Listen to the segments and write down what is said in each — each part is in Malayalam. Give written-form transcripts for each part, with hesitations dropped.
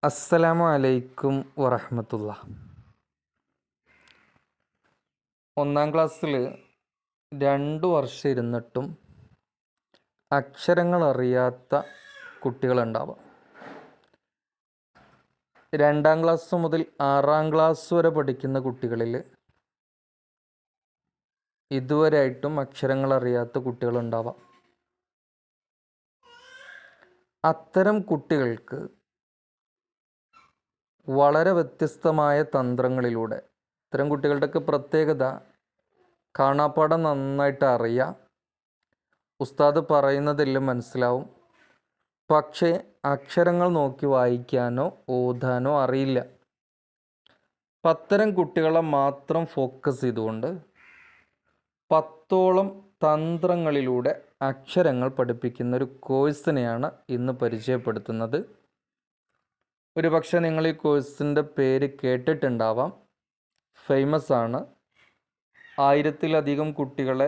അസ്സലാമു അലൈക്കും വറഹ്മത്തുള്ള. ഒന്നാം ക്ലാസ്സിൽ 2 വർഷം ഇരുന്നിട്ടും അക്ഷരങ്ങൾ അറിയാത്ത കുട്ടികളുണ്ടാവാം. 2ാം ക്ലാസ് മുതൽ 6ാം ക്ലാസ് വരെ പഠിക്കുന്ന കുട്ടികളിൽ ഇതുവരെയായിട്ടും അക്ഷരങ്ങൾ അറിയാത്ത കുട്ടികളുണ്ടാവാം. അത്തരം കുട്ടികൾക്ക് വളരെ വ്യത്യസ്തമായ തന്ത്രങ്ങളിലൂടെ, ഇത്തരം കുട്ടികളുടെയൊക്കെ പ്രത്യേകത കാണാപ്പാഠം നന്നായിട്ട് അറിയാം, ഉസ്താദ് പറയുന്നതെല്ലാം മനസ്സിലാവും, പക്ഷേ അക്ഷരങ്ങൾ നോക്കി വായിക്കാനോ ഓതാനോ അറിയില്ല. അത്തരം കുട്ടികളെ മാത്രം ഫോക്കസ് ചെയ്തുകൊണ്ട് 10ഓളം തന്ത്രങ്ങളിലൂടെ അക്ഷരങ്ങൾ പഠിപ്പിക്കുന്ന ഒരു കോഴ്സിനെയാണ് ഇന്ന് പരിചയപ്പെടുത്തുന്നത്. ഒരുപക്ഷെ നിങ്ങൾ ഈ കോഴ്സിൻ്റെ പേര് കേട്ടിട്ടുണ്ടാവാം. ഫേമസ് ആണ്. 1000-ലധികം കുട്ടികളെ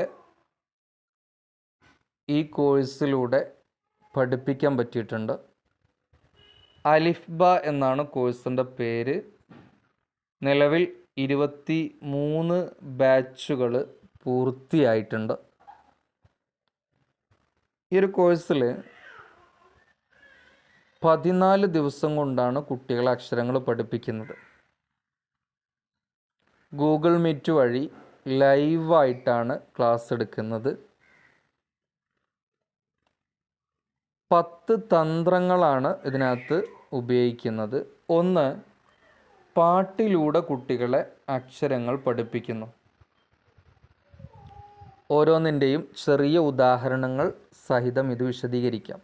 ഈ കോഴ്സിലൂടെ പഠിപ്പിക്കാൻ പറ്റിയിട്ടുണ്ട്. അലിഫ് ബ എന്നാണ് കോഴ്സിൻ്റെ പേര്. നിലവിൽ 23 ബാച്ചുകൾ പൂർത്തിയായിട്ടുണ്ട്. ഈ ഒരു കോഴ്സിൽ 14 ദിവസം കൊണ്ടാണ് കുട്ടികളെ അക്ഷരങ്ങൾ പഠിപ്പിക്കുന്നത്. ഗൂഗിൾ മീറ്റ് വഴി ലൈവായിട്ടാണ് ക്ലാസ് എടുക്കുന്നത്. 10 തന്ത്രങ്ങളാണ് ഇതിനകത്ത് ഉപയോഗിക്കുന്നത്. ഒന്ന്, പാട്ടിലൂടെ കുട്ടികളെ അക്ഷരങ്ങൾ പഠിപ്പിക്കുന്നു. ഓരോന്നിൻ്റെയും ചെറിയ ഉദാഹരണങ്ങൾ സഹിതം ഇത് വിശദീകരിക്കാം.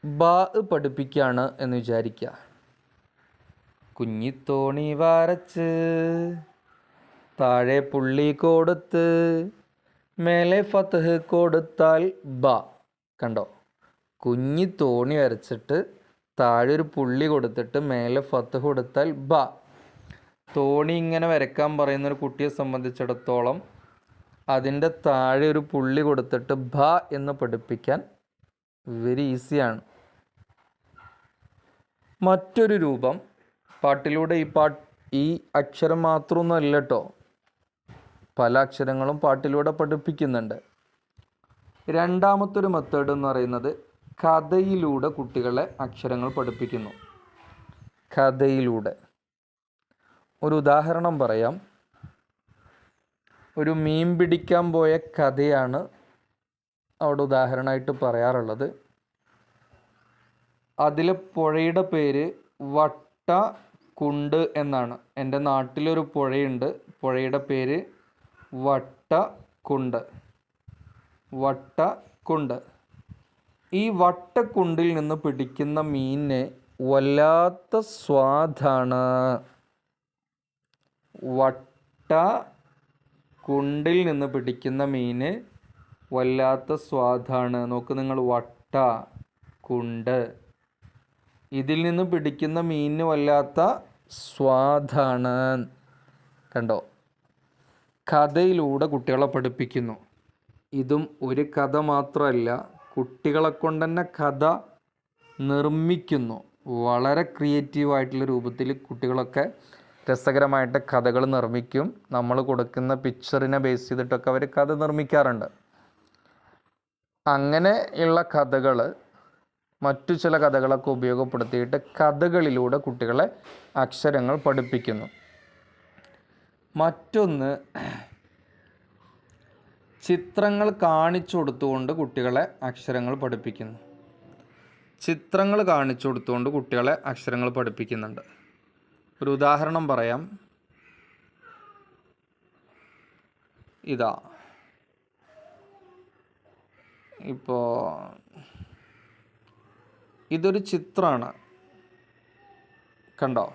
ബാ പഠിപ്പിക്കുകയാണ് എന്ന് വിചാരിക്കുക. കുഞ്ഞിത്തോണി വരച്ച് താഴെ പുള്ളി കൊടുത്ത് മേലെ ഫത്ഹ് കൊടുത്താൽ ബ. കണ്ടോ? കുഞ്ഞിത്തോണി വരച്ചിട്ട് താഴെ ഒരു പുള്ളി കൊടുത്തിട്ട് മേലെ ഫത്ഹ് കൊടുത്താൽ ബ. തോണി ഇങ്ങനെ വരയ്ക്കാൻ പറയുന്നൊരു കുട്ടിയെ സംബന്ധിച്ചിടത്തോളം അതിൻ്റെ താഴെ ഒരു പുള്ളി കൊടുത്തിട്ട് ബ എന്ന് പഠിപ്പിക്കാൻ വെരി ഈസിയാണ്. മറ്റൊരു രൂപം, പാട്ടിലൂടെ ഈ അക്ഷരം മാത്രമൊന്നുമല്ല കേട്ടോ, പല അക്ഷരങ്ങളും പാട്ടിലൂടെ പഠിപ്പിക്കുന്നുണ്ട്. രണ്ടാമത്തൊരു മെത്തേഡ് എന്ന് പറയുന്നത് കഥയിലൂടെ കുട്ടികളെ അക്ഷരങ്ങൾ പഠിപ്പിക്കുന്നു. കഥയിലൂടെ ഒരു ഉദാഹരണം പറയാം. ഒരു മീൻ പിടിക്കാൻ പോയ കഥയാണ് അവിടെ ഉദാഹരണമായിട്ട് പറയാറുള്ളത്. അതിലെ പുഴയുടെ പേര് വട്ടക്കുണ്ട് എന്നാണ്. എൻ്റെ നാട്ടിലൊരു പുഴയുണ്ട്, പുഴയുടെ പേര് വട്ടക്കുണ്ട്. വട്ടക്കുണ്ട്. ഈ വട്ടക്കുണ്ടിൽ നിന്ന് പിടിക്കുന്ന മീനിന് വല്ലാത്ത സ്വാദാണ്. വട്ടക്കുണ്ടിൽ നിന്ന് പിടിക്കുന്ന മീന് വല്ലാത്ത സ്വാദാണ്. നോക്ക് നിങ്ങൾ, വട്ടക്കുണ്ട്. ഇതിൽ നിന്ന് പിടിക്കുന്ന മീനിന് വല്ലാത്ത സ്വാദാണ്. കണ്ടോ? കഥയിലൂടെ കുട്ടികളെ പഠിപ്പിക്കുന്നു. ഇതും ഒരു കഥ മാത്രമല്ല, കുട്ടികളെ കൊണ്ട് തന്നെ കഥ നിർമ്മിക്കുന്നു. വളരെ ക്രിയേറ്റീവായിട്ടുള്ള രൂപത്തിൽ കുട്ടികളൊക്കെ രസകരമായിട്ട് കഥകൾ നിർമ്മിക്കും. നമ്മൾ കൊടുക്കുന്ന പിക്ചറിനെ ബേസ് ചെയ്തിട്ടൊക്കെ അവർ കഥ നിർമ്മിക്കാറുണ്ട്. അങ്ങനെയുള്ള കഥകൾ, മറ്റു ചില കഥകളൊക്കെ ഉപയോഗപ്പെടുത്തിയിട്ട് കഥകളിലൂടെ കുട്ടികളെ അക്ഷരങ്ങൾ പഠിപ്പിക്കുന്നു. മറ്റൊന്ന്, ചിത്രങ്ങൾ കാണിച്ചു കൊടുത്തുകൊണ്ട് കുട്ടികളെ അക്ഷരങ്ങൾ പഠിപ്പിക്കുന്നു. ചിത്രങ്ങൾ കാണിച്ചു കൊടുത്തുകൊണ്ട് കുട്ടികളെ അക്ഷരങ്ങൾ പഠിപ്പിക്കുന്നുണ്ട്. ഒരു ഉദാഹരണം പറയാം. ഇതാ, ഇപ്പോൾ ഇതൊരു ചിത്രമാണ്, കണ്ടോ?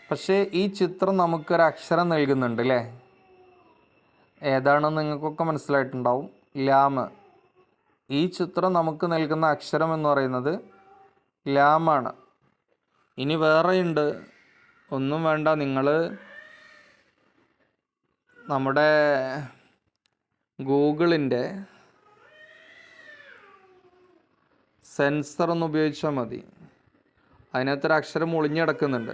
പക്ഷേ ഈ ചിത്രം നമുക്കൊരു അക്ഷരം നൽകുന്നുണ്ട് അല്ലേ? ഏതാണെന്ന് നിങ്ങൾക്കൊക്കെ മനസ്സിലായിട്ടുണ്ടാവും. ലാമ്. ഈ ചിത്രം നമുക്ക് നൽകുന്ന അക്ഷരം എന്ന് പറയുന്നത് ലാമാണ്. ഇനി വേറെയുണ്ട്. ഒന്നും വേണ്ട, നിങ്ങൾ നമ്മുടെ ഗൂഗിളിൻ്റെ സെൻസർ ഒന്ന് ഉപയോഗിച്ചാൽ മതി. അതിനകത്തൊരു അക്ഷരം ഒളിഞ്ഞിടക്കുന്നുണ്ട്.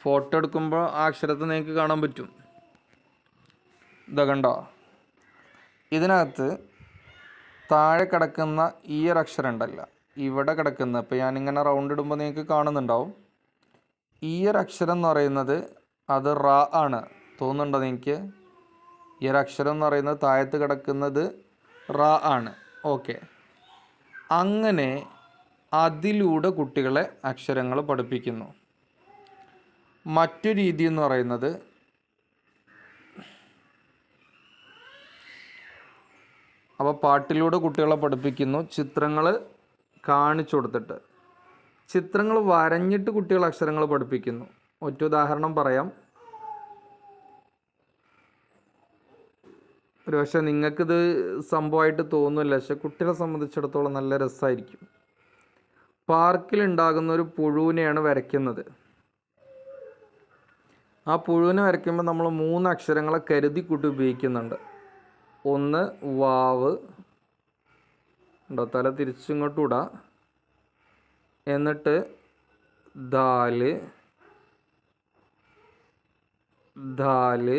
ഫോട്ടോ എടുക്കുമ്പോൾ ആ അക്ഷരത്തെ നിങ്ങൾക്ക് കാണാൻ പറ്റും. ഇതാ കണ്ടോ? ഇതിനകത്ത് താഴെ കിടക്കുന്ന ഈ ഒരു അക്ഷരം ഉണ്ടല്ല, ഇവിടെ കിടക്കുന്ന, ഇപ്പോൾ ഞാനിങ്ങനെ റൗണ്ട് ഇടുമ്പോൾ നിങ്ങൾക്ക് കാണുന്നുണ്ടാവും. ഈ ഒരു അക്ഷരം എന്ന് പറയുന്നത് അത് റ ആണ്. തോന്നുന്നുണ്ടോ നിങ്ങൾക്ക്? ഈ ഒരു അക്ഷരം എന്ന് പറയുന്നത് താഴത്ത് കിടക്കുന്നത് റ ആണ്. ഓക്കെ. അങ്ങനെ അതിലൂടെ കുട്ടികളെ അക്ഷരങ്ങൾ പഠിപ്പിക്കുന്നു. മറ്റു രീതി എന്ന് പറയുന്നത് അപ്പോൾ പാട്ടിലൂടെ കുട്ടികളെ പഠിപ്പിക്കുന്നു, ചിത്രങ്ങൾ കാണിച്ചു കൊടുത്തിട്ട്. ചിത്രങ്ങൾ വരഞ്ഞിട്ട് കുട്ടികൾ അക്ഷരങ്ങൾ പഠിപ്പിക്കുന്നു. ഒറ്റ ഉദാഹരണം പറയാം. ഒരു പക്ഷേ നിങ്ങൾക്കിത് സംഭവമായിട്ട് തോന്നില്ല, പക്ഷെ കുട്ടികളെ സംബന്ധിച്ചിടത്തോളം നല്ല രസമായിരിക്കും. പാർക്കിലുണ്ടാകുന്ന ഒരു പുഴുവിനെയാണ് വരയ്ക്കുന്നത്. ആ പുഴുവിനെ വരയ്ക്കുമ്പോൾ നമ്മൾ 3 അക്ഷരങ്ങളെ കരുതി കൂട്ടി ഉപയോഗിക്കുന്നുണ്ട്. ഒന്ന് വാവ് ഉണ്ടോ, തല തിരിച്ചിങ്ങോട്ട് ഇടുക. എന്നിട്ട് ദാല്, ധാല്,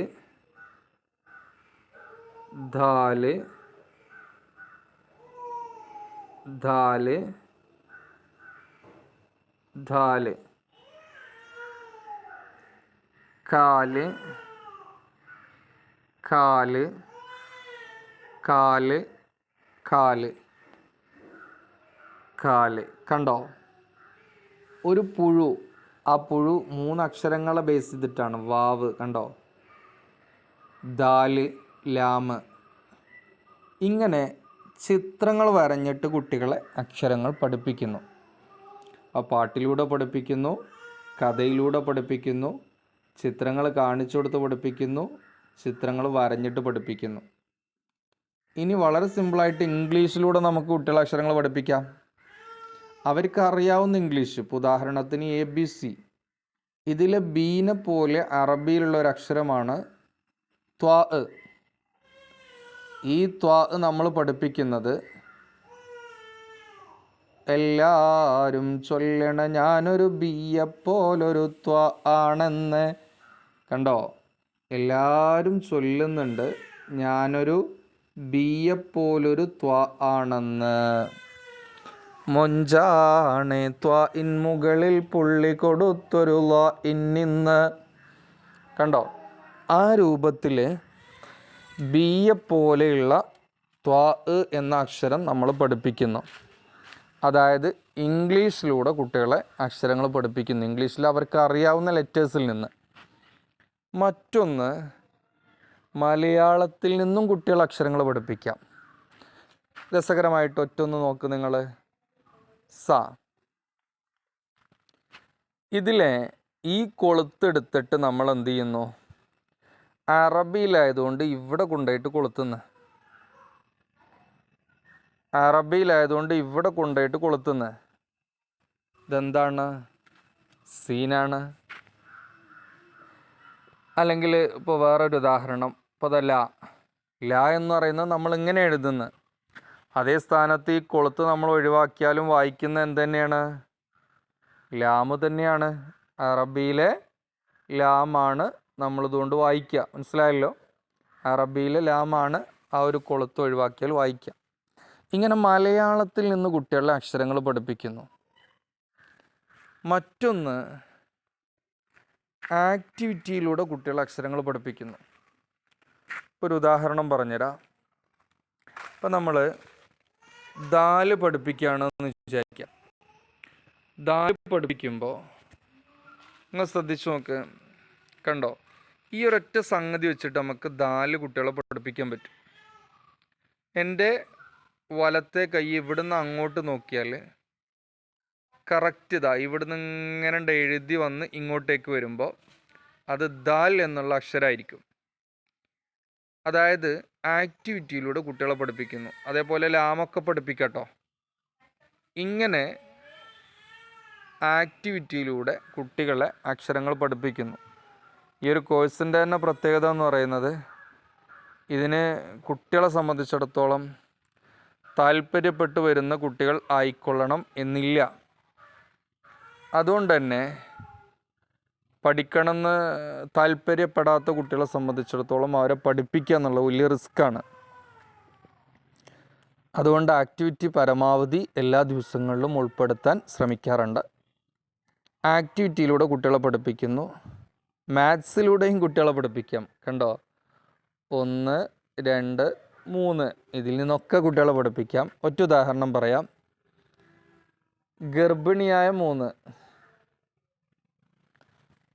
ധാല്, ധാല്, ധാല്, കാല്, കാല്, കാല്, കാല്, കാല്. കണ്ടോ? ഒരു പുഴു. ആ പുഴു 3 അക്ഷരങ്ങളെ ബേസ് ചെയ്തിട്ടാണ്. വാവ് കണ്ടോ, ദാല്, ലാമ്. ഇങ്ങനെ ചിത്രങ്ങൾ വരഞ്ഞിട്ട് കുട്ടികളെ അക്ഷരങ്ങൾ പഠിപ്പിക്കുന്നു. ആ പാട്ടിലൂടെ പഠിപ്പിക്കുന്നു, കഥയിലൂടെ പഠിപ്പിക്കുന്നു, ചിത്രങ്ങൾ കാണിച്ചു കൊടുത്ത് പഠിപ്പിക്കുന്നു, ചിത്രങ്ങൾ വരഞ്ഞിട്ട് പഠിപ്പിക്കുന്നു. ഇനി വളരെ സിമ്പിളായിട്ട് ഇംഗ്ലീഷിലൂടെ നമുക്ക് കുട്ടികളെ അക്ഷരങ്ങൾ പഠിപ്പിക്കാം. അവർക്ക് അറിയാവുന്ന ഇംഗ്ലീഷ്. ഇപ്പോൾ ഉദാഹരണത്തിന് ABC. ഇതിലെ ബീനെ പോലെ അറബിയിലുള്ള ഒരു അക്ഷരമാണ് ത്വാ. ഈ ത്വാ നമ്മൾ പഠിപ്പിക്കുന്നത് എല്ലാവരും ചൊല്ലണ ഞാനൊരു ബിയെപ്പോലൊരു ത്വാ ആണെന്ന്. കണ്ടോ? എല്ലാവരും ചൊല്ലുന്നുണ്ട് ഞാനൊരു ബിയെപ്പോലൊരു ത്വാ ആണെന്ന്. മൊഞ്ചാണ് ത്വാ ഇൻ മുകളിൽ പുള്ളി കൊടുത്തൊരു ലാ ഇന്നിന്ന്. കണ്ടോ? ആ രൂപത്തിൽ ബിയെപ്പോലെയുള്ള ത്വാ എന്ന അക്ഷരം നമ്മൾ പഠിപ്പിക്കുന്നു. അതായത് ഇംഗ്ലീഷിലൂടെ കുട്ടികളെ അക്ഷരങ്ങൾ പഠിപ്പിക്കുന്നു, ഇംഗ്ലീഷിൽ അവർക്ക് അറിയാവുന്ന ലെറ്റേഴ്സിൽ നിന്ന്. മറ്റൊന്ന്, മലയാളത്തിൽ നിന്നും കുട്ടികൾ അക്ഷരങ്ങൾ പഠിപ്പിക്കാം. രസകരമായിട്ട് ഒറ്റൊന്ന് നോക്ക് നിങ്ങൾ. സ. ഇതിലെ ഈ കൊളുത്തെടുത്തിട്ട് നമ്മൾ എന്ത് ചെയ്യുന്നു? അറബിയിലായതുകൊണ്ട് ഇവിടെ കൊണ്ടുപോയിട്ട് കൊളുത്തുന്നു. അറബിയിലായതുകൊണ്ട് ഇവിടെ കൊണ്ടുപോയിട്ട് കൊളുത്തുന്നത്. ഇതെന്താണ്? സീനാണ്. അല്ലെങ്കിൽ ഇപ്പോൾ വേറൊരു ഉദാഹരണം. ഇപ്പോൾ അതല്ല, ല എന്ന് പറയുന്നത് നമ്മൾ ഇങ്ങനെ എഴുതുന്നത്. അതേ സ്ഥാനത്ത് ഈ കൊളുത്ത് നമ്മൾ ഒഴിവാക്കിയാലും വായിക്കുന്ന എന്ത് തന്നെയാണ്? ലാമ് തന്നെയാണ്. അറബിയിലെ ലാമാണ് നമ്മളിതുകൊണ്ട് വായിക്കുക. മനസ്സിലായല്ലോ? അറബിയിലെ ലാമാണ് ആ ഒരു കൊളുത്ത് ഒഴിവാക്കിയാൽ വായിക്കുക. ഇങ്ങനെ മലയാളത്തിൽ നിന്ന് കുട്ടികളെ അക്ഷരങ്ങൾ പഠിപ്പിക്കുന്നു. മറ്റൊന്ന്, ആക്ടിവിറ്റിയിലൂടെ കുട്ടികളെ അക്ഷരങ്ങൾ പഠിപ്പിക്കുന്നു. ഒരു ഉദാഹരണം പറഞ്ഞുതരാം. ഇപ്പം നമ്മൾ ദാല് പഠിപ്പിക്കുകയാണെന്ന് വിചാരിക്കാം. ദാല് പഠിപ്പിക്കുമ്പോൾ നിങ്ങൾ ശ്രദ്ധിച്ചു നോക്ക്. കണ്ടോ? ഈ ഒരൊറ്റ സംഗതി വെച്ചിട്ട് നമുക്ക് 4 കുട്ടികളെ പഠിപ്പിക്കാൻ പറ്റും. എൻ്റെ വലത്തെ കൈ ഇവിടുന്ന് അങ്ങോട്ട് നോക്കിയാൽ കറക്റ്റ് ഇതാ ഇവിടുന്ന് ഇങ്ങനെ എഴുതി വന്ന് ഇങ്ങോട്ടേക്ക് വരുമ്പോൾ അത് ദാൽ എന്നുള്ള അക്ഷരമായിരിക്കും. അതായത് ആക്ടിവിറ്റിയിലൂടെ കുട്ടികളെ പഠിപ്പിക്കുന്നു. അതേപോലെ ലാമൊക്കെ പഠിപ്പിക്കട്ടോ. ഇങ്ങനെ ആക്ടിവിറ്റിയിലൂടെ കുട്ടികളെ അക്ഷരങ്ങൾ പഠിപ്പിക്കുന്നു. ഈ ഒരു കോഴ്സിൻ്റെ തന്നെ പ്രത്യേകത എന്ന് പറയുന്നത്, ഇതിന് കുട്ടികളെ സംബന്ധിച്ചിടത്തോളം താല്പര്യപ്പെട്ടു വരുന്ന കുട്ടികൾ ആയിക്കൊള്ളണം എന്നില്ല. അതുകൊണ്ട് തന്നെ പഠിക്കണമെന്ന് താല്പര്യപ്പെടാത്ത കുട്ടികളെ സംബന്ധിച്ചിടത്തോളം അവരെ പഠിപ്പിക്കുക എന്നുള്ളത് വലിയ റിസ്ക്കാണ്. അതുകൊണ്ട് ആക്ടിവിറ്റി പരമാവധി എല്ലാ ദിവസങ്ങളിലും ഉൾപ്പെടുത്താൻ ശ്രമിക്കാറുണ്ട്. ആക്ടിവിറ്റിയിലൂടെ കുട്ടികളെ പഠിപ്പിക്കുന്നു. മാത്സിലൂടെയും കുട്ടികളെ പഠിപ്പിക്കാം. കണ്ടോ, 1, 2, 3 ഇതിൽ നിന്നൊക്കെ കുട്ടികളെ പഠിപ്പിക്കാം. ഒറ്റ ഉദാഹരണം പറയാം. ഗർഭിണിയായ 3.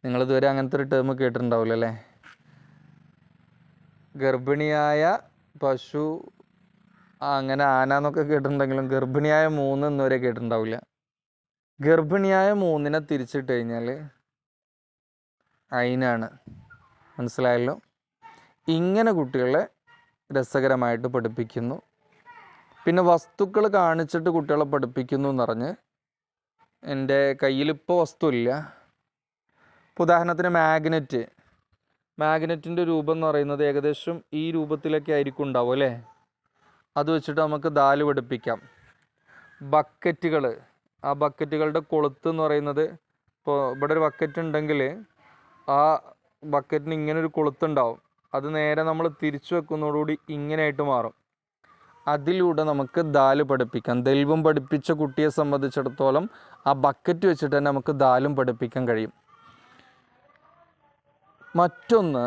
നിങ്ങളിതുവരെ അങ്ങനത്തെ ഒരു ടേം കേട്ടിട്ടുണ്ടാവില്ല അല്ലേ? ഗർഭിണിയായ പശു, അങ്ങനെ ആന എന്നൊക്കെ കേട്ടിട്ടുണ്ടെങ്കിലും ഗർഭിണിയായ 3 എന്നുവരെ കേട്ടിട്ടുണ്ടാവില്ല. ഗർഭിണിയായ 3നെ തിരിച്ചിട്ട് കഴിഞ്ഞാൽ അയിനാണ്. മനസ്സിലായല്ലോ? ഇങ്ങനെ കുട്ടികളെ രസകരമായിട്ട് പഠിപ്പിക്കുന്നു. പിന്നെ വസ്തുക്കൾ കാണിച്ചിട്ട് കുട്ടികളെ പഠിപ്പിക്കുന്നു എന്ന് പറഞ്ഞ് എൻ്റെ കയ്യിലിപ്പോൾ വസ്തുവില്ല. ഇപ്പോൾ ഉദാഹരണത്തിന് മാഗ്നറ്റിൻ്റെ രൂപം എന്ന് പറയുന്നത് ഏകദേശം ഈ രൂപത്തിലൊക്കെ ആയിരിക്കും ഉണ്ടാവും അല്ലേ? അത് വെച്ചിട്ട് നമുക്ക് ദാല് പഠിപ്പിക്കാം. ബക്കറ്റുകൾ, ആ ബക്കറ്റുകളുടെ കൊളുത്ത് എന്ന് പറയുന്നത്, ഇപ്പോൾ ഇവിടെ ഒരു ബക്കറ്റ് ഉണ്ടെങ്കിൽ ആ ബക്കറ്റിന് ഇങ്ങനെ ഒരു കൊളുത്തുണ്ടാവും. അത് നേരെ നമ്മൾ തിരിച്ചു വെക്കുന്നതോടുകൂടി ഇങ്ങനെയായിട്ട് മാറും. അതിലൂടെ നമുക്ക് ദാല് പഠിപ്പിക്കാം. ദൈവം പഠിപ്പിച്ച കുട്ടിയെ സംബന്ധിച്ചിടത്തോളം ആ ബക്കറ്റ് വെച്ചിട്ട് തന്നെ നമുക്ക് ദാലും പഠിപ്പിക്കാൻ കഴിയും. മറ്റൊന്ന്,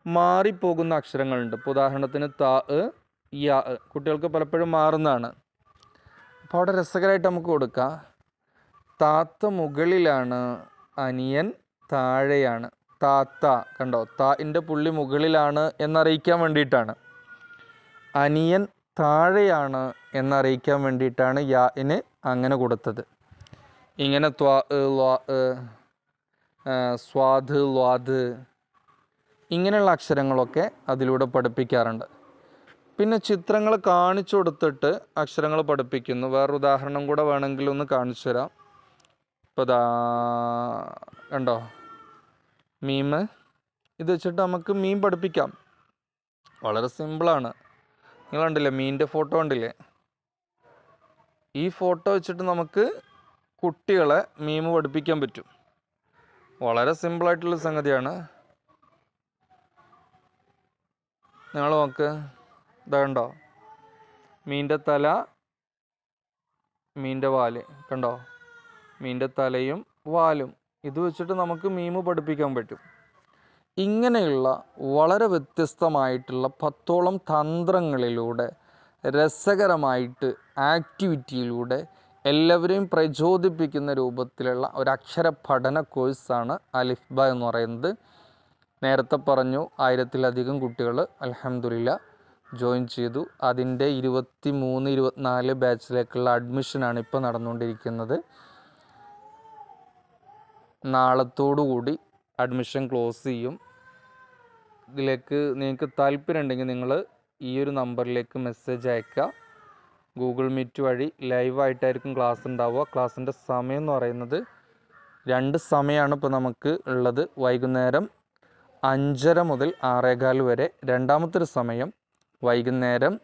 മാറിപ്പോകുന്ന അക്ഷരങ്ങളുണ്ട്. ഇപ്പോൾ ഉദാഹരണത്തിന് ത, യ കുട്ടികൾക്ക് പലപ്പോഴും മാറുന്നതാണ്. അപ്പോൾ അവിടെ രസകരമായിട്ട് നമുക്ക് കൊടുക്കാം. താത്ത മുകളിലാണ്, അനിയൻ താഴെയാണ്. താത്ത, കണ്ടോ, താൻ്റെ പുള്ളി മുകളിലാണ് എന്നറിയിക്കാൻ വേണ്ടിയിട്ടാണ്. അനിയൻ താഴെയാണ് എന്നറിയിക്കാൻ വേണ്ടിയിട്ടാണ് യാന് അങ്ങനെ കൊടുത്തത്. ഇങ്ങനെ സ്വാദ്, ല്വാദ് ഇങ്ങനെയുള്ള അക്ഷരങ്ങളൊക്കെ അതിലൂടെ പഠിപ്പിക്കാറുണ്ട്. പിന്നെ ചിത്രങ്ങൾ കാണിച്ചു കൊടുത്തിട്ട് അക്ഷരങ്ങൾ പഠിപ്പിക്കുന്നു. വേറൊരു ഉദാഹരണം കൂടെ വേണമെങ്കിൽ ഒന്ന് കാണിച്ചു തരാം. ഇപ്പോൾ കണ്ടോ, മീം. ഇത് വെച്ചിട്ട് നമുക്ക് മീൻ പഠിപ്പിക്കാം. വളരെ സിമ്പിളാണ്. നിങ്ങൾ കണ്ടില്ലേ, മീനിൻ്റെ ഫോട്ടോ കണ്ടില്ലേ? ഈ ഫോട്ടോ വെച്ചിട്ട് നമുക്ക് കുട്ടികളെ മീം പഠിപ്പിക്കാൻ പറ്റും. വളരെ സിമ്പിളായിട്ടുള്ള സംഗതിയാണ്. നിങ്ങൾ നോക്ക്, ഇതാ കണ്ടോ, മീനിൻ്റെ തല, മീനിൻ്റെ വാല്, കണ്ടോ, മീനിൻ്റെ തലയും വാലും. ഇത് വെച്ചിട്ട് നമുക്ക് മീം പഠിപ്പിക്കാൻ പറ്റും. ഇങ്ങനെയുള്ള വളരെ വ്യത്യസ്തമായിട്ടുള്ള 10ഓളം തന്ത്രങ്ങളിലൂടെ, രസകരമായിട്ട് ആക്ടിവിറ്റിയിലൂടെ എല്ലാവരെയും പ്രചോദിപ്പിക്കുന്ന രൂപത്തിലുള്ള ഒരു അക്ഷര പഠന കോഴ്സാണ് അലിഫ് ബ എന്ന് പറയുന്നത്. നേരത്തെ പറഞ്ഞു 1000-ലധികം കുട്ടികൾ അൽഹംദുലില്ലാ ജോയിൻ ചെയ്തു. അതിൻ്റെ 23-24 ബാച്ചിലേക്കുള്ള അഡ്മിഷനാണ് ഇപ്പോൾ നടന്നുകൊണ്ടിരിക്കുന്നത്. നാളത്തോടുകൂടി അഡ്മിഷൻ ക്ലോസ് ചെയ്യും. ഇതിലേക്ക് നിങ്ങൾക്ക് താല്പര്യം ഉണ്ടെങ്കിൽ നിങ്ങൾ ഈ ഒരു നമ്പറിലേക്ക് മെസ്സേജ് അയക്കുക. ഗൂഗിൾ മീറ്റ് വഴി ലൈവായിട്ടായിരിക്കും ക്ലാസ് ഉണ്ടാവുക. ക്ലാസ്സിൻ്റെ സമയം എന്ന് പറയുന്നത് 2 സമയമാണ് ഇപ്പോൾ നമുക്ക് ഉള്ളത്. വൈകുന്നേരം 5:30 മുതൽ 6:15 വരെ. രണ്ടാമത്തെ ഒരു സമയം വൈകുന്നേരം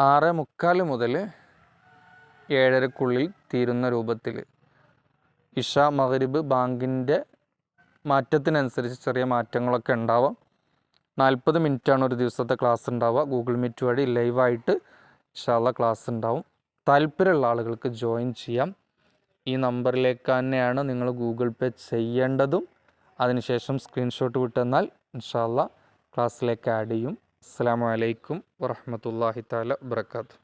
6:45 മുതൽ 7:30 തീരുന്ന രൂപത്തിൽ. ഇഷ, മഗ്രിബ്, ബാങ്കിൻ്റെ മാറ്റത്തിനനുസരിച്ച് ചെറിയ മാറ്റങ്ങളൊക്കെ ഉണ്ടാവാം. 40 മിനിറ്റാണ് ഒരു ദിവസത്തെ ക്ലാസ് ഉണ്ടാവുക. ഗൂഗിൾ മീറ്റ് വഴി ലൈവായിട്ട് ഇൻഷാ അല്ലാഹ് ക്ലാസ് ഉണ്ടാവും. താല്പര്യമുള്ള ആളുകൾക്ക് ജോയിൻ ചെയ്യാം. ഈ നമ്പറിലേക്ക് തന്നെയാണ് നിങ്ങൾ ഗൂഗിൾ പേ ചെയ്യേണ്ടതും. അതിനുശേഷം സ്ക്രീൻഷോട്ട് വിട്ടെന്നാൽ ഇൻഷാ അല്ലാഹ് ക്ലാസ്സിലേക്ക് ആഡ് ചെയ്യും. അസ്സലാമു അലൈക്കും വറഹ്മത്തുള്ളാഹി തആല വബറകാതുഹു.